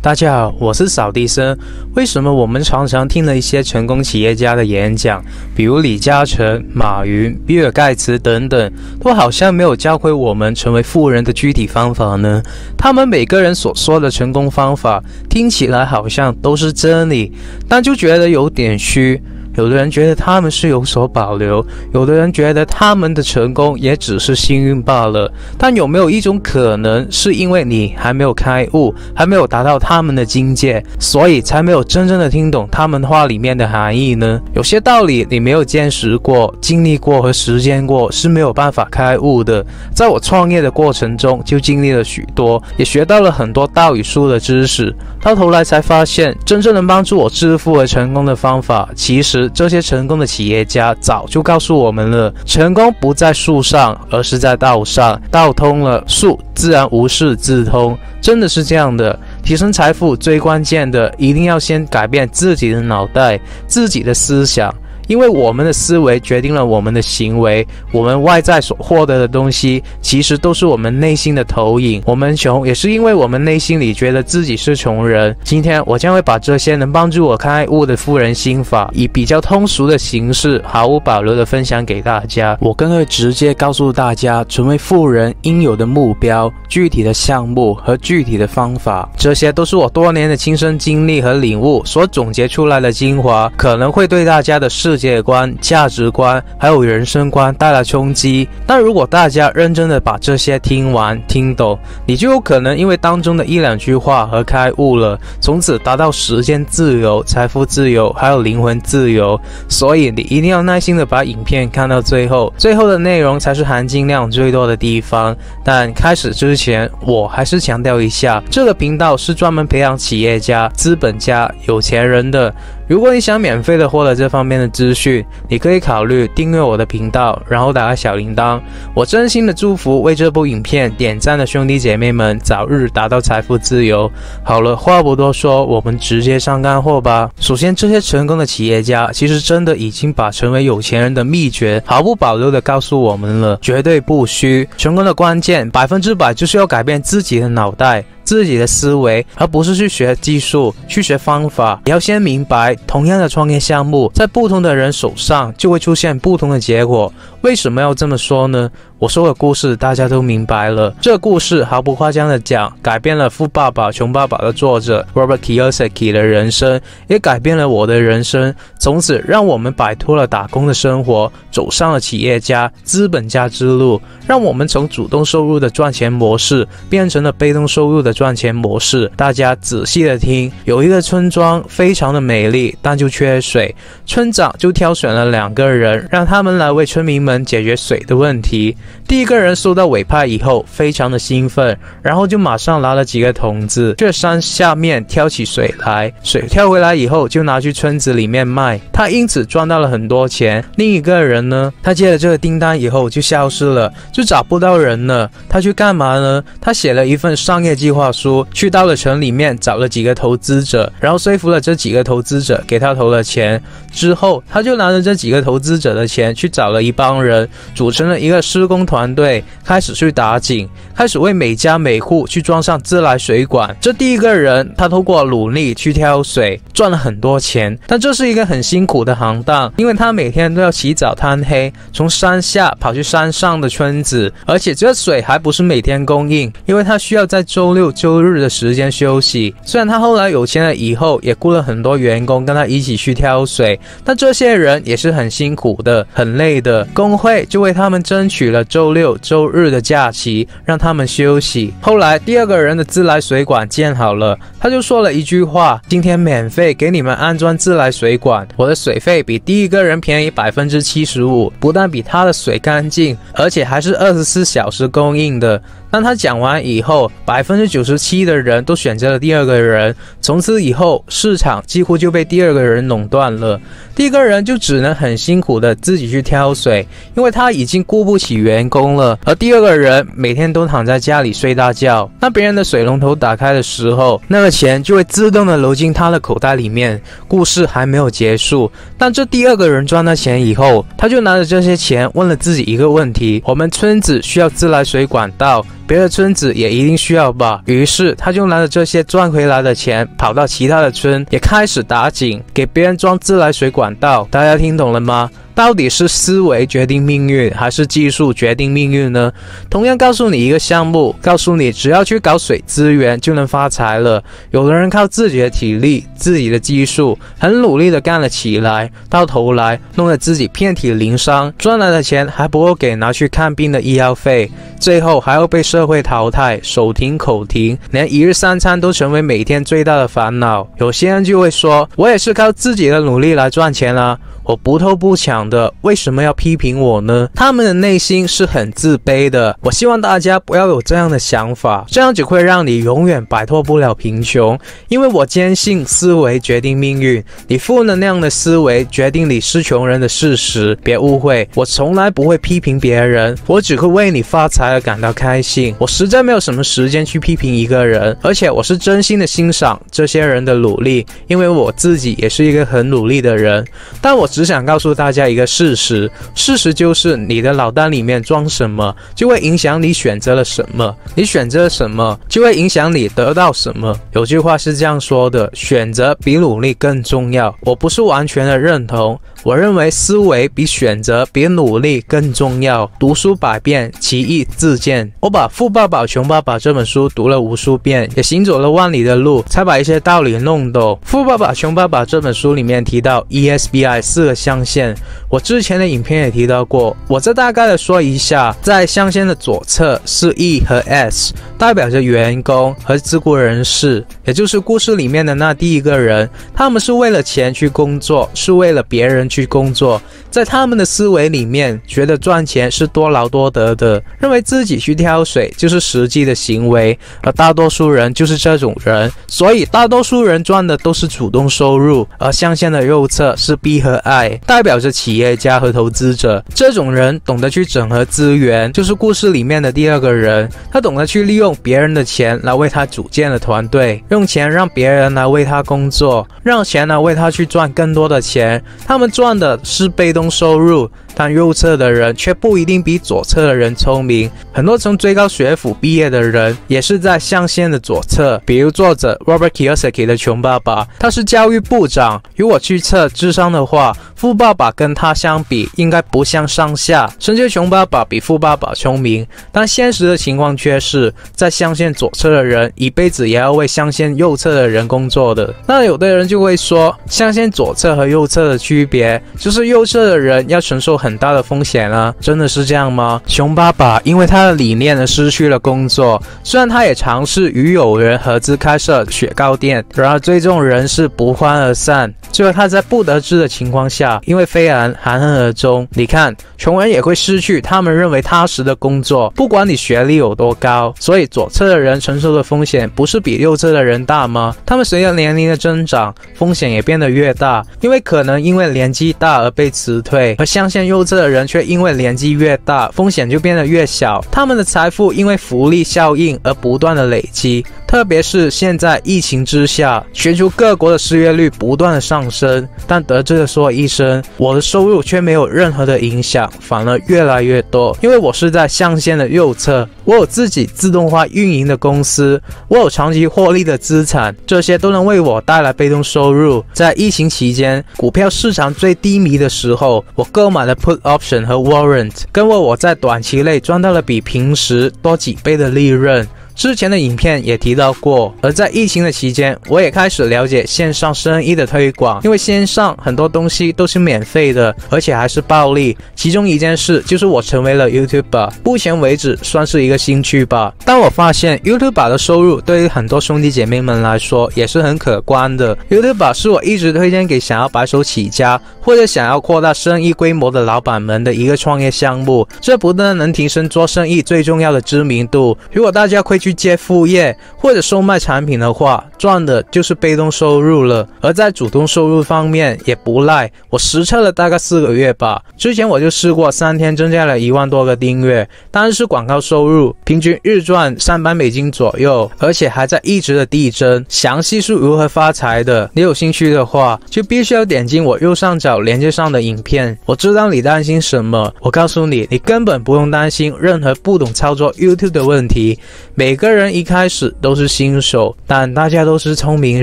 大家好，我是扫地僧。为什么我们常常听了一些成功企业家的演讲，比如李嘉诚、马云、比尔盖茨等等，都好像没有教会我们成为富人的具体方法呢？他们每个人所说的成功方法，听起来好像都是真理，但就觉得有点虚。有的人觉得他们是有所保留，有的人觉得他们的成功也只是幸运罢了。但有没有一种可能，是因为你还没有开悟，还没有达到他们的境界，所以才没有真正的听懂他们话里面的含义呢？有些道理你没有见识过、经历过和实践过，是没有办法开悟的。在我创业的过程中，就经历了许多，也学到了很多道与术的知识，到头来才发现，真正能帮助我致富和成功的方法，其实这些成功的企业家早就告诉我们了，成功不在术上，而是在道上，道通了，术自然无事自通，真的是这样的。提升财富最关键的，一定要先改变自己的脑袋，自己的思想。因为我们的思维决定了我们的行为，我们外在所获得的东西，其实都是我们内心的投影。我们穷，也是因为我们内心里觉得自己是穷人。今天我将会把这些能帮助我开悟的富人心法，以比较通俗的形式，毫无保留的分享给大家。我更会直接告诉大家，成为富人应有的目标、具体的项目和具体的方法。这些都是我多年的亲身经历和领悟所总结出来的精华，可能会对大家的世界观、价值观还有人生观带来冲击，但如果大家认真的把这些听完听懂，你就有可能因为当中的一两句话而开悟了，从此达到时间自由、财富自由还有灵魂自由。所以你一定要耐心的把影片看到最后，最后的内容才是含金量最多的地方。但开始之前，我还是强调一下，这个频道是专门培养企业家、资本家、有钱人的。如果你想免费的获得这方面的资讯，你可以考虑订阅我的频道，然后打开小铃铛。我真心的祝福为这部影片点赞的兄弟姐妹们早日达到财富自由。好了，话不多说，我们直接上干货吧。首先，这些成功的企业家其实真的已经把成为有钱人的秘诀毫不保留的告诉我们了，绝对不虚。成功的关键100%就是要改变自己的脑袋、自己的思维，而不是去学技术、去学方法。你要先明白，同样的创业项目，在不同的人手上就会出现不同的结果。为什么要这么说呢？我说的故事大家都明白了。这个故事毫不夸张的讲，改变了《富爸爸穷爸爸》的作者 Robert Kiyosaki 的人生，也改变了我的人生。从此让我们摆脱了打工的生活，走上了企业家、资本家之路，让我们从主动收入的赚钱模式变成了被动收入的赚钱模式。大家仔细的听，有一个村庄非常的美丽，但就缺水，村长就挑选了2个人，让他们来为村民们解决水的问题。第一个人收到委派以后非常的兴奋，然后就马上拿了几个桶子去山下面挑起水来，水挑回来以后就拿去村子里面卖，他因此赚到了很多钱。另一个人呢，他接了这个订单以后就消失了，就找不到人了。他去干嘛呢？他写了一份商业计划书，去到了城里面找了几个投资者，然后说服了这几个投资者给他投了钱。之后他就拿着这几个投资者的钱去找了一帮人，组成了一个施工团队，开始去打井，开始为每家每户去装上自来水管。这第一个人他透过努力去挑水，赚了很多钱，但这是一个很辛苦的行当，因为他每天都要起早贪黑，从山下跑去山上的村子，而且这水还不是每天供应，因为他需要在周六周日的时间休息。虽然他后来有钱了以后，也雇了很多员工跟他一起去挑水，但这些人也是很辛苦的、很累的。工会就为他们争取了周六周日的假期，让他们休息。后来第二个人的自来水管建好了，他就说了一句话：今天免费给你们安装自来水管，我的水费比第一个人便宜75%，不但比他的水干净，而且还是24小时供应的。当他讲完以后，97%的人都选择了第二个人，从此以后市场几乎就被第二个人垄断了。第一个人就只能很辛苦的自己去挑水，因为他已经雇不起员工了，而第二个人每天都躺在家里睡大觉。当别人的水龙头打开的时候，那个钱就会自动的流进他的口袋里面。故事还没有结束，但这第二个人赚到钱以后，他就拿着这些钱问了自己一个问题：我们村子需要自来水管道，别的村子也一定需要吧。于是他就拿着这些赚回来的钱，跑到其他的村，也开始打井，给别人装自来水管道。大家听懂了吗？到底是思维决定命运，还是技术决定命运呢？同样告诉你一个项目，告诉你只要去搞水资源就能发财了。有的人靠自己的体力、自己的技术，很努力的干了起来，到头来弄得自己遍体鳞伤，赚来的钱还不够给拿去看病的医药费，最后还要被社会淘汰，手停口停，连一日三餐都成为每天最大的烦恼。有些人就会说，我也是靠自己的努力来赚钱啊，我不偷不抢的，为什么要批评我呢？他们的内心是很自卑的。我希望大家不要有这样的想法，这样只会让你永远摆脱不了贫穷。因为我坚信思维决定命运，你负能量的思维决定你是穷人的事实。别误会，我从来不会批评别人，我只会为你发财而感到开心。我实在没有什么时间去批评一个人，而且我是真心的欣赏这些人的努力，因为我自己也是一个很努力的人。但我只想告诉大家一个事实，事实就是你的脑袋里面装什么，就会影响你选择了什么，你选择了什么，就会影响你得到什么。有句话是这样说的，选择比努力更重要。我不是完全的认同，我认为思维比选择比努力更重要。读书百遍，其义自见。我把《富爸爸穷爸爸》这本书读了无数遍，也行走了万里的路，才把一些道理弄懂。《富爸爸穷爸爸》这本书里面提到 ESBI 4个象限，我之前的影片也提到过，我再大概的说一下。在象限的左侧是 E 和 S， 代表着员工和自雇人士，也就是故事里面的那第一个人。他们是为了钱去工作，是为了别人去工作，在他们的思维里面，觉得赚钱是多劳多得的，认为自己去挑水就是实际的行为，而大多数人就是这种人，所以大多数人赚的都是主动收入。而象限的右侧是 B 和 I， 代表着企业家和投资者。这种人懂得去整合资源，就是故事里面的第二个人，他懂得去利用别人的钱来为他组建了团队，用钱让别人来为他工作，让钱来为他去赚更多的钱。他们赚的是被动收入，但右侧的人却不一定比左侧的人聪明。很多从最高学府毕业的人也是在象限的左侧，比如作者 Robert Kiyosaki 的穷爸爸，他是教育部长。如果去测智商的话，富爸爸跟他相比应该不相上下，甚至穷爸爸比富爸爸聪明。但现实的情况却是，在象限左侧的人一辈子也要为象限右侧的人工作的。那有的人就会说，象限左侧和右侧的区别就是右侧的人要承受很大的风险啊，真的是这样吗？穷爸爸因为他的理念而失去了工作，虽然他也尝试与友人合资开设雪糕店，然而最终人是不欢而散。最后他在不得志的情况下，因为肺癌含恨而终。你看，穷人也会失去他们认为踏实的工作，不管你学历有多高。所以左侧的人承受的风险不是比右侧的人大吗？他们随着年龄的增长，风险也变得越大，因为可能因为年纪大而被辞退，而象限右侧的人却因为年纪越大，风险就变得越小。他们的财富因为复利效应而不断的累积，特别是现在疫情之下，全球各国的失业率不断的上升。但得志的说一声，我的收入却没有任何的影响，反而越来越多，因为我是在象限的右侧，我有自己自动化运营的公司，我有长期获利的资产，这些都能为我带来被动收入。在疫情期间，股票市场最低迷的时候，我购买了 put option 和 warrant， 跟我在短期内赚到了比平时多几倍的利润。之前的影片也提到过，而在疫情的期间，我也开始了解线上生意的推广，因为线上很多东西都是免费的，而且还是暴利。其中一件事就是我成为了 YouTuber， 目前为止算是一个兴趣吧。但我发现 YouTuber 的收入对于很多兄弟姐妹们来说也是很可观的。YouTuber 是我一直推荐给想要白手起家或者想要扩大生意规模的老板们的一个创业项目，这不但能提升做生意最重要的知名度，如果大家会去接副业或者售卖产品的话，赚的就是被动收入了。而在主动收入方面也不赖，我实测了大概4个月吧，之前我就试过3天增加了1万多个订阅，当然是广告收入，平均日赚$300左右，而且还在一直的递增。详细是如何发财的，你有兴趣的话就必须要点进我右上角连接上的影片。我知道你担心什么，我告诉你，你根本不用担心任何不懂操作 YouTube 的问题。每个人一开始都是新手，但大家都是聪明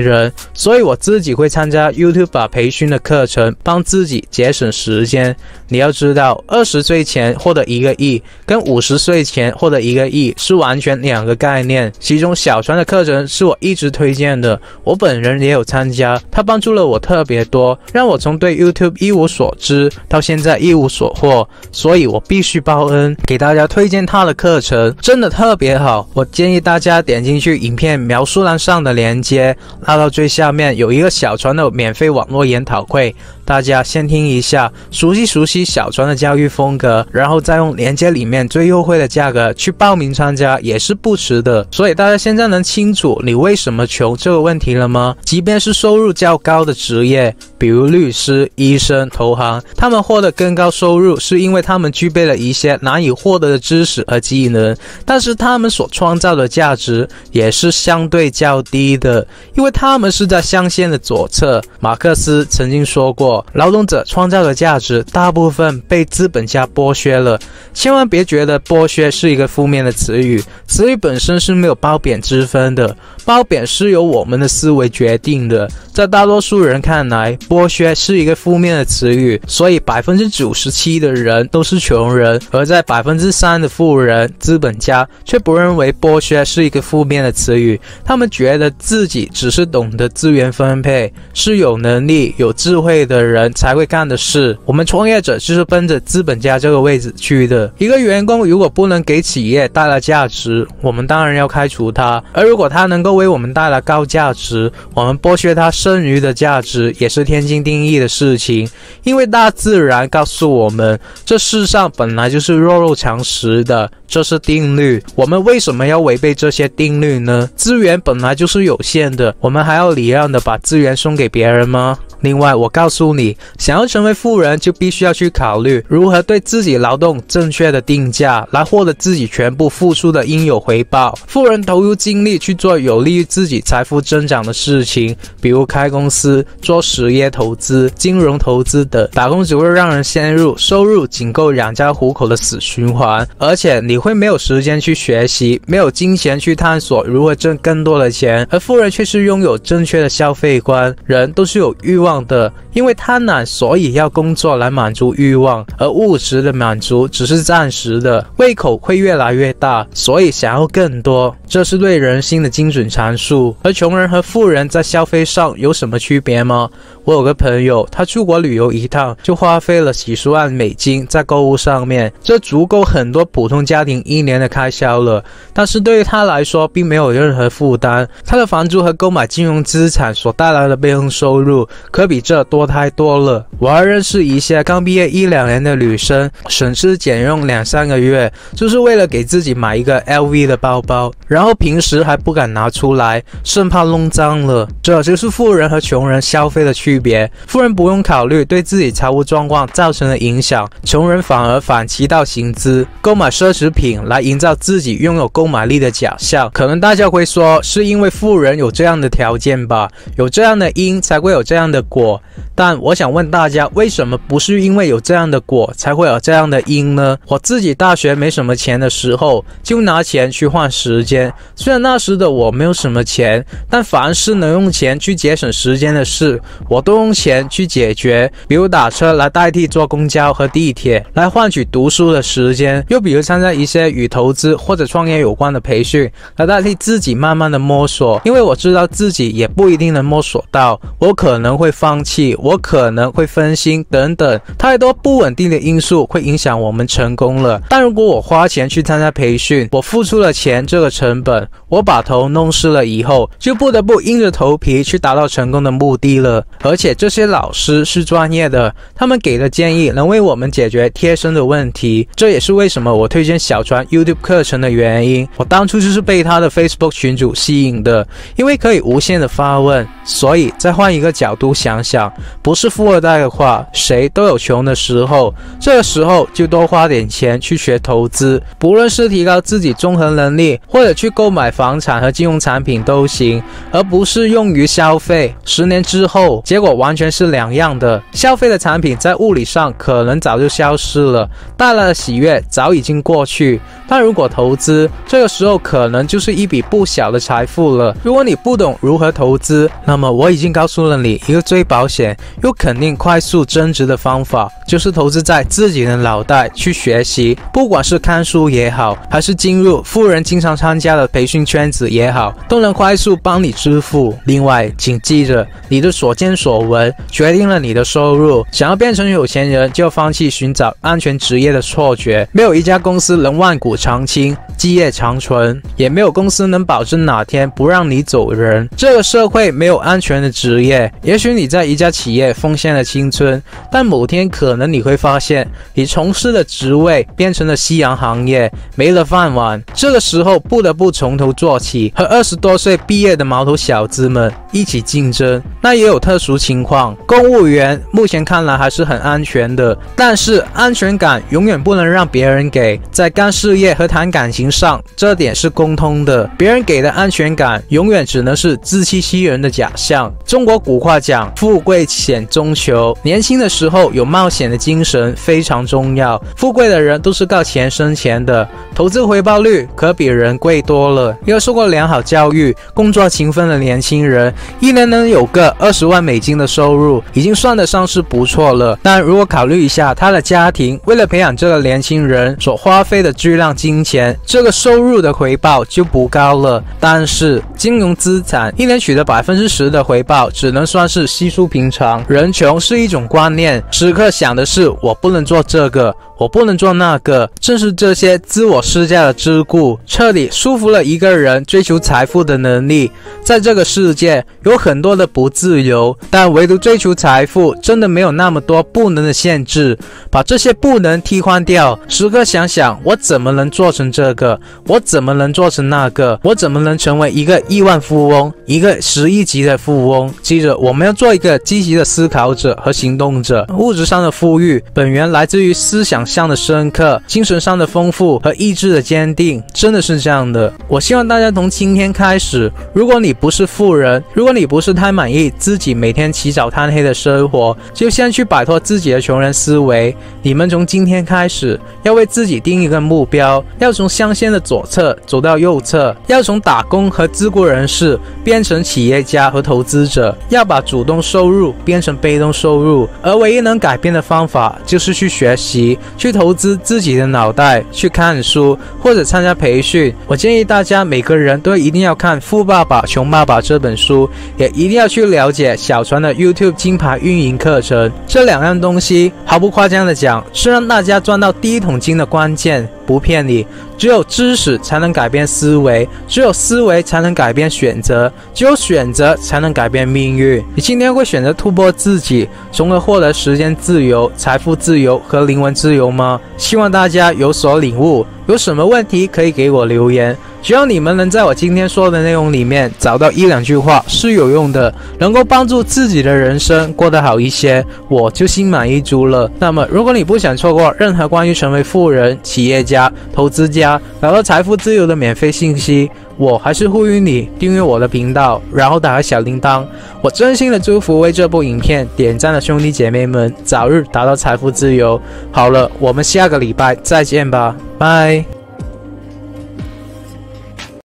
人，所以我自己会参加 YouTube 培训的课程，帮自己节省时间。你要知道，20岁前获得1个亿跟50岁前获得1个亿是完全2个概念。其中小船的课程是我一直推荐的，我本人也有参加，它帮助了我特别多，让我从对 YouTube 一无所知到现在一无所获，所以我必须报恩，给大家推荐他的课程，真的特别好。我建议大家点进去影片描述栏上的连接，拉到最下面有一个小船的免费网络研讨会，大家先听一下，熟悉小船的教育风格，然后再用连接里面最优惠的价格去报名参加也是不迟的。所以大家现在能清楚你为什么穷这个问题了吗？即便是收入较高的职业，比如律师、医生、投行，他们获得更高收入是因为他们具备了一些难以获得的知识和技能，但是他们所创造的价值也是相对较低的，因为他们是在象限的左侧。马克思曾经说过，劳动者创造的价值大部分被资本家剥削了。千万别觉得剥削是一个负面的词语，词语本身是没有褒贬之分的，褒贬是由我们的思维决定的。在大多数人看来，剥削是一个负面的词语，所以97%的人都是穷人，而在3%的富人、资本家却不认为剥削是一个负面的词语，他们觉得自己只是懂得资源分配，是有能力、有智慧的人才会干的事。我们创业者就是奔着资本家这个位置去的。一个员工如果不能给企业带来价值，我们当然要开除他，而如果他能够为我们带来高价值，我们剥削他剩余的价值也是天经地义的事情。因为大自然告诉我们，这世上本来就是弱肉强食的，这是定律。我们为什么要违背这些定律呢？资源本来就是有限的，我们还要礼让的把资源送给别人吗？另外，我告诉你，想要成为富人，就必须要去考虑如何对自己劳动正确的定价，来获得自己全部付出的应有回报。富人投入精力去做有利于自己财富增长的事情，比如开公司、做实业投资、金融投资等。打工只会让人陷入收入仅够养家糊口的死循环，而且你会没有时间去学习，没有金钱去探索如何挣更多的钱。而富人却是拥有正确的消费观，人都是有欲望的，因为贪婪，所以要工作来满足欲望，而物质的满足只是暂时的，胃口会越来越大，所以想要更多，这是对人性的精准阐述。而穷人和富人在消费上有什么区别吗？我有个朋友，他出国旅游一趟就花费了几十万美金在购物上面，这足够很多普通家庭1年的开销了，但是对于他来说并没有任何负担，他的房租和购买金融资产所带来的被动收入可比这多太多了。我还认识一些刚毕业1-2年的女生，省吃俭用2-3个月，就是为了给自己买一个 LV 的包包，然后平时还不敢拿出来，生怕弄脏了。这就是富人和穷人消费的区别。富人不用考虑对自己财务状况造成的影响，穷人反而反其道行之，购买奢侈品来营造自己拥有购买力的假象。可能大家会说，是因为富人有这样的条件吧，有这样的因才会有这样的果。但我想问大家，为什么不是因为有这样的果才会有这样的因呢？我自己大学没什么钱的时候，就拿钱去换时间。虽然那时的我没有什么钱，但凡是能用钱去节省时间的事，我都用钱去解决。比如打车来代替坐公交和地铁，来换取读书的时间；又比如参加一些与投资或者创业有关的培训，来代替自己慢慢的摸索。因为我知道自己也不一定能摸索到，我可能会放弃，我可能会分心等等，太多不稳定的因素会影响我们成功了。但如果我花钱去参加培训，我付出了钱这个成本，我把头弄湿了以后，就不得不硬着头皮去达到成功的目的了。而且这些老师是专业的，他们给的建议能为我们解决贴身的问题，这也是为什么我推荐小船 YouTube 课程的原因。我当初就是被他的 Facebook 群组吸引的，因为可以无限的发问。所以再换一个角度想想，不是富二代的话，谁都有穷的时候，这个时候就多花点钱去学投资，不论是提高自己综合能力，或者去购买房产和金融产品都行，而不是用于消费。10年之后，结果完全是两样的。消费的产品在物理上可能早就消失了，带来的喜悦早已经过去，但如果投资，这个时候可能就是一笔不小的财富了。如果你不懂如何投资，那么我已经告诉了你一个最保险又肯定快速增值的方法，就是投资在自己的脑袋去学习，不管是看书也好，还是进入富人经常参加的培训圈子也好，都能快速帮你致富。另外，请记着，你的所见所闻决定了你的收入。想要变成有钱人，就要放弃寻找安全职业的错觉。没有一家公司能万古长青、基业长存，也没有公司能保证哪天不让你走人。这个社会没有安全的职业，也许你在一家企业奉献了青春，但某天可能你会发现，你从事的职位变成了夕阳行业，没了饭碗。这个时候不得不从头做起，和20多岁毕业的毛头小子们一起竞争。那也有特殊情况，公务员目前看来还是很安全的，但是安全感永远不能让别人给。在干事业和谈感情上，这点是共通的，别人给的安全感永远只能是自欺欺人的假象。中国古话讲，富贵险中求，年轻的时候有冒险的精神非常重要。富贵的人都是靠钱生钱的，投资回报率可比人贵多了。一个受过良好教育、工作勤奋的年轻人，一年能有个20万美金的收入，已经算得上是不错了。但如果考虑一下他的家庭为了培养这个年轻人所花费的巨量金钱，这个收入的回报就不高了。但是金融资产一年取得10%的回报，只能算是稀疏平常。人穷是一种观念，时刻想的是我不能做这个，我不能做那个。正是这些自我施加的桎梏，彻底束缚了一个人追求财富的能力。在这个世界有很多的不自由，但唯独追求财富真的没有那么多不能的限制。把这些不能替换掉，时刻想想我怎么能做成这个，我怎么能做成那个，我怎么能成为一个亿万富翁，一个10亿级的富翁。记着，我们要做一个积极的思考者和行动者。物质上的富裕本源来自于思想上的深刻，精神上的丰富和意志的坚定，真的是这样的。我希望大家从今天开始，如果你不是富人，如果你不是太满意自己每天起早贪黑的生活，就先去摆脱自己的穷人思维。你们从今天开始要为自己定一个目标，要从象限的左侧走到右侧，要从打工和自雇人士变成企业家和投资者，要把主动收入变成被动收入。而唯一能改变的方法就是去学习，去投资自己的脑袋，去看书或者参加培训。我建议大家每个人都一定要看《富爸爸穷爸爸》这本书，也一定要去了解小船的 YouTube 金牌运营课程。这两样东西毫不夸张的讲，是让大家赚到第一桶金的关键。不骗你，只有知识才能改变思维，只有思维才能改变选择，只有选择才能改变命运。你今天会选择突破自己，从而获得时间自由、财富自由和灵魂自由吗？希望大家有所领悟。有什么问题可以给我留言，只要你们能在我今天说的内容里面找到1、2句话是有用的，能够帮助自己的人生过得好一些，我就心满意足了。那么如果你不想错过任何关于成为富人、企业家、投资家、找到财富自由的免费信息，我还是呼吁你订阅我的频道，然后打开小铃铛。我真心的祝福为这部影片点赞的兄弟姐妹们早日达到财富自由。好了，我们下个礼拜再见吧，拜。